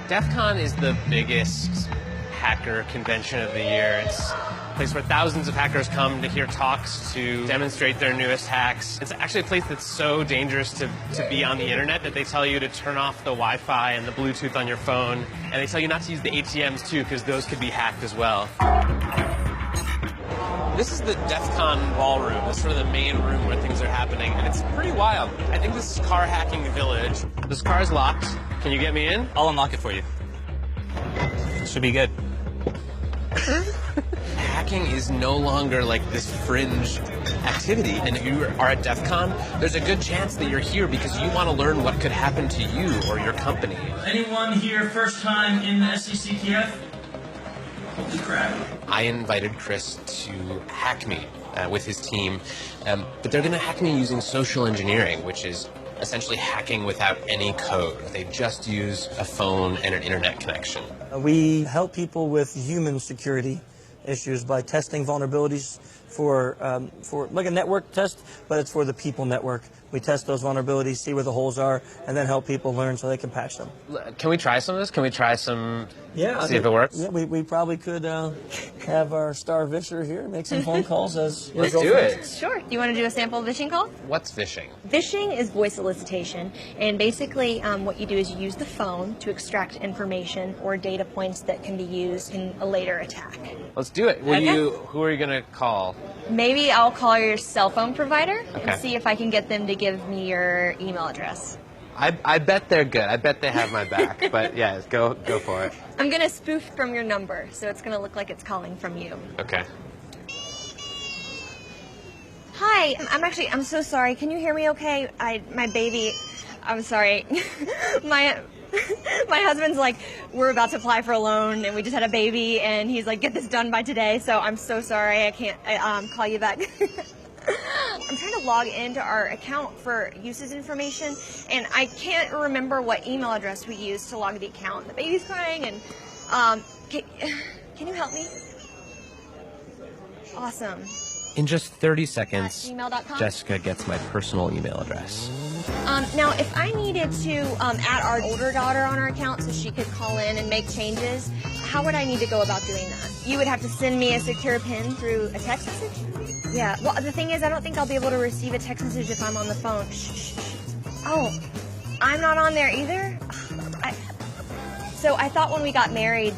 DEF CON is the biggest hacker convention of the year. It's a place where thousands of hackers come to hear talks, to demonstrate their newest hacks. It's actually a place that's so dangerous to be on the internet that they tell you to turn off the Wi-Fi and the Bluetooth on your phone. And they tell you not to use the ATMs too, because those could be hacked as well. This is the DEF CON ballroom. This is sort of the main room where things are happening, and it's pretty wild. I think this is car hacking village. This car is locked. Can you get me in? I'll unlock it for you. Should be good. Hacking is no longer like this fringe activity, and if you are at DEF CON, there's a good chance that you're here because you want to learn what could happen to you or your company. Anyone here first time in the SCCTF? Holy crap. I invited Chris to hack me with his team, but they're going to hack me using social engineering, which is essentially hacking without any code. They just use a phone and an internet connection. We help people with human security issues by testing vulnerabilities for like a network test, but it's for the people network. We test those vulnerabilities, see where the holes are, and then help people learn so they can patch them. Can we try some of this? Can we try some? Yeah. See if it works? Yeah, we probably could have our star visher here make some phone calls as Let's do it. Sure. Do you want to do a sample phishing call? What's phishing? Phishing is voice solicitation, and basically what you do is you use the phone to extract information or data points that can be used in a later attack. Let's do it. Who are you going to call? Maybe I'll call your cell phone provider Okay. and see if I can get them to give me your email address. I bet they're good. I bet they have my back. But yeah, go for it. I'm going to spoof from your number, so it's going to look like it's calling from you. Okay. Hi, I'm so sorry. Can you hear me okay? My baby, I'm sorry. my husband's like, we're about to apply for a loan and we just had a baby and he's like, get this done by today. So I'm so sorry. I can't call you back. I'm trying to log into our account for uses information and I can't remember what email address we used to log the account. The baby's crying and can you help me? Awesome. In just 30 seconds, gmail.com? Jessica gets my personal email address. Now, if I needed to add our older daughter on our account so she could call in and make changes, how would I need to go about doing that? You would have to send me a secure PIN through a text message? Yeah, well, the thing is, I don't think I'll be able to receive a text message if I'm on the phone. Shh. Oh, I'm not on there either? So I thought when we got married,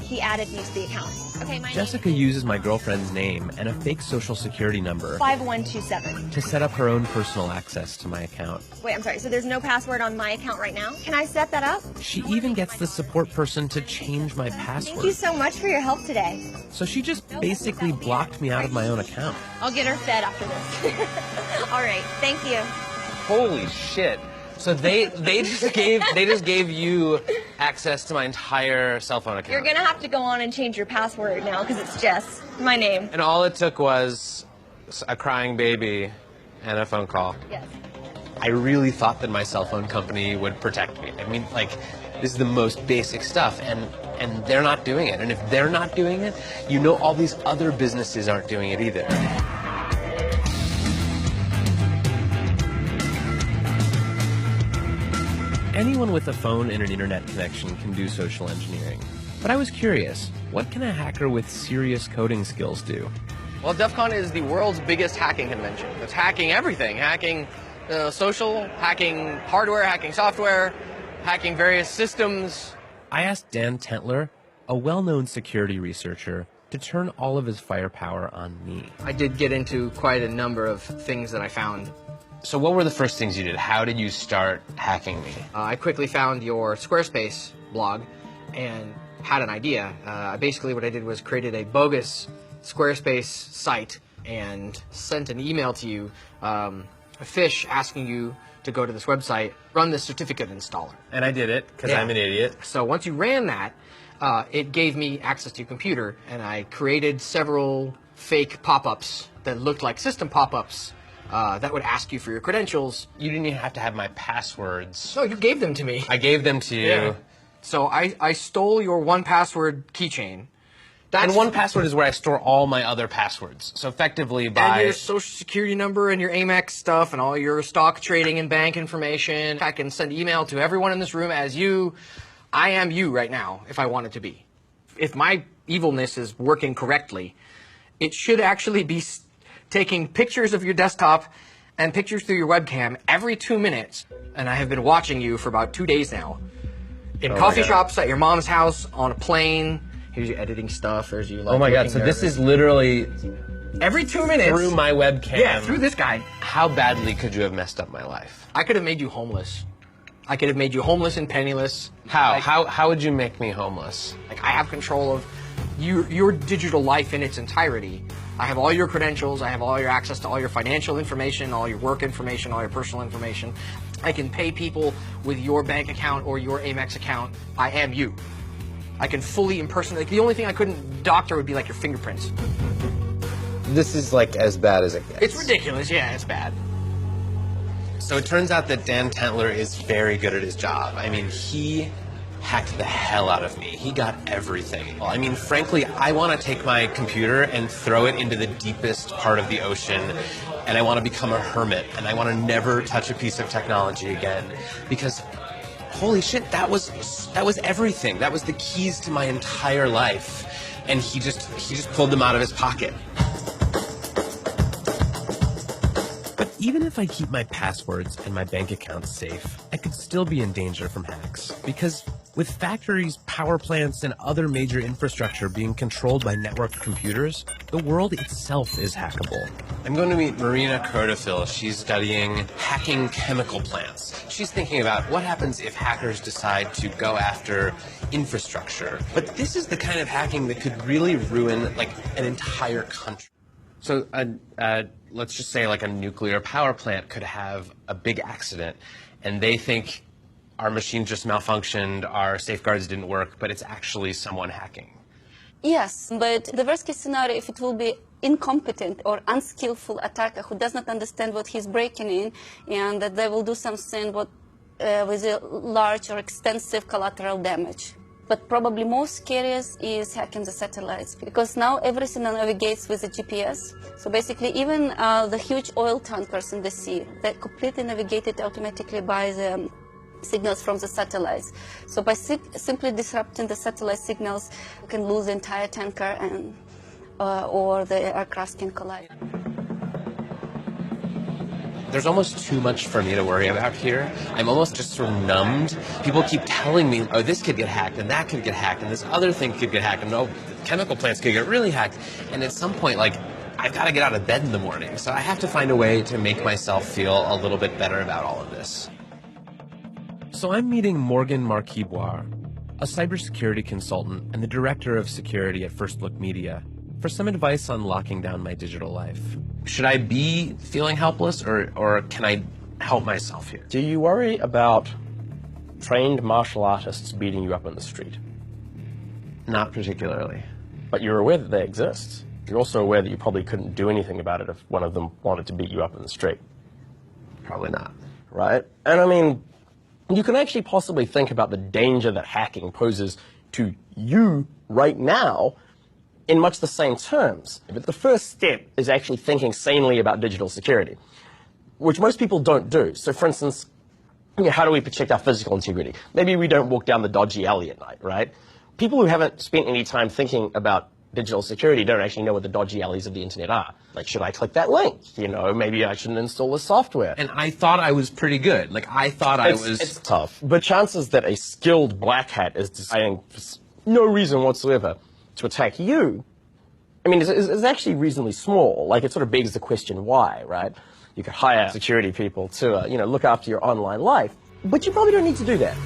he added me to the account. Okay, Jessica uses my girlfriend's name and a fake social security number 5127. to set up her own personal access to my account. Wait, I'm sorry, so there's no password on my account right now? Can I set that up? She even gets the support person to change my password. Thank you so much for your help today. So she just basically blocked me out of my own account. I'll get her fed after this. All right, thank you. Holy shit. So they just gave you access to my entire cell phone account. You're gonna have to go on and change your password now because it's Jess, my name. And all it took was a crying baby and a phone call. Yes. I really thought that my cell phone company would protect me. I mean, like, this is the most basic stuff, and they're not doing it. And if they're not doing it, you know all these other businesses aren't doing it either. Anyone with a phone and an internet connection can do social engineering. But I was curious, what can a hacker with serious coding skills do? Well, DEF CON is the world's biggest hacking convention. It's hacking everything. Hacking social, hacking hardware, hacking software, hacking various systems. I asked Dan Tentler, a well-known security researcher, to turn all of his firepower on me. I did get into quite a number of things that I found. So what were the first things you did? How did you start hacking me? I quickly found your Squarespace blog and had an idea. Basically what I did was created a bogus Squarespace site and sent an email to you, a phish asking you to go to this website, run this certificate installer. And I did it, because I'm an idiot. So once you ran that, it gave me access to your computer, and I created several fake pop-ups that looked like system pop-ups that would ask you for your credentials. You didn't even have to have my passwords. No, you gave them to me. I gave them to you. Yeah. So I stole your 1Password keychain. And 1Password is where I store all my other passwords. So effectively by... And your social security number and your Amex stuff and all your stock trading and bank information. I can send email to everyone in this room as you. I am you right now if I want it to be. If my evilness is working correctly, it should actually be taking pictures of your desktop and pictures through your webcam every 2 minutes. And I have been watching you for about 2 days now. In coffee shops, at your mom's house, on a plane. Here's you editing stuff. There's you like. Oh my God! So this is literally every 2 minutes through my webcam. Yeah, through this guy. How badly could you have messed up my life? I could have made you homeless. I could have made you homeless and penniless. How? Like, How would you make me homeless? Like I have control of your digital life in its entirety. I have all your credentials. I have all your access to all your financial information, all your work information, all your personal information. I can pay people with your bank account or your Amex account. I am you. I can fully impersonate. The only thing I couldn't doctor would be like your fingerprints. This is like as bad as it gets. It's ridiculous. Yeah, it's bad. So it turns out that Dan Tentler is very good at his job. I mean, he hacked the hell out of me. He got everything. Well, I mean, frankly, I want to take my computer and throw it into the deepest part of the ocean, and I want to become a hermit, and I want to never touch a piece of technology again, because holy shit, that was everything. That was the keys to my entire life, and he just pulled them out of his pocket. But even if I keep my passwords and my bank accounts safe, I could still be in danger from hacks, because with factories, power plants, and other major infrastructure being controlled by networked computers, the world itself is hackable. I'm going to meet Marina Cordofil. She's studying hacking chemical plants. She's thinking about what happens if hackers decide to go after infrastructure. But this is the kind of hacking that could really ruin like an entire country. So let's just say like a nuclear power plant could have a big accident, and they think our machine just malfunctioned, our safeguards didn't work, but it's actually someone hacking. Yes, but the worst case scenario, if it will be incompetent or unskillful attacker who does not understand what he's breaking in, and that they will do something with a large or extensive collateral damage. But probably most scariest is hacking the satellites, because now everything navigates with a GPS. So basically, even the huge oil tankers in the sea, they're completely navigated automatically by the signals from the satellites. So by simply disrupting the satellite signals, you can lose the entire tanker, and or the aircraft can collide. There's almost too much for me to worry about here. I'm almost just sort of numbed. People keep telling me, oh, this could get hacked, and that could get hacked, and this other thing could get hacked, and oh, chemical plants could get really hacked. And at some point, like, I've got to get out of bed in the morning. So I have to find a way to make myself feel a little bit better about all of this. So I'm meeting Morgan Marquis-Boire, a cybersecurity consultant and the director of security at First Look Media, for some advice on locking down my digital life. Should I be feeling helpless, or can I help myself here? Do you worry about trained martial artists beating you up in the street? Not particularly. But you're aware that they exist. You're also aware that you probably couldn't do anything about it if one of them wanted to beat you up in the street. Probably not. Right? And I mean, you can actually possibly think about the danger that hacking poses to you right now in much the same terms. But the first step is actually thinking sanely about digital security, which most people don't do. So for instance, how do we protect our physical integrity? Maybe we don't walk down the dodgy alley at night, right? People who haven't spent any time thinking about digital security don't actually know what the dodgy alleys of the internet are. Like, should I click that link? You know, maybe I shouldn't install this software. And I thought I was pretty good. Like, I thought It's tough. But chances that a skilled black hat is deciding for no reason whatsoever to attack you, I mean, it's actually reasonably small. Like, it sort of begs the question, why, right? You could hire security people to, you know, look after your online life, but you probably don't need to do that.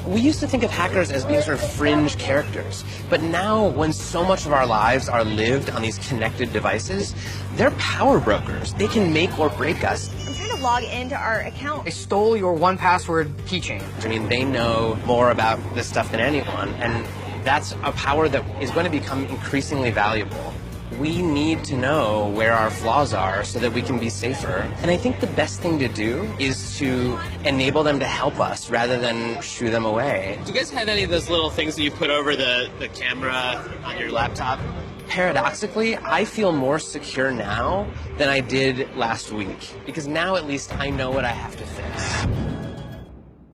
We used to think of hackers as being sort of fringe characters, but now when so much of our lives are lived on these connected devices, they're power brokers. They can make or break us. I'm trying to log into our account. They stole your 1Password keychain. I mean, they know more about this stuff than anyone, and that's a power that is going to become increasingly valuable. We need to know where our flaws are so that we can be safer. And I think the best thing to do is to enable them to help us rather than shoo them away. Do you guys have any of those little things that you put over the camera on your laptop? Paradoxically, I feel more secure now than I did last week, because now at least I know what I have to fix.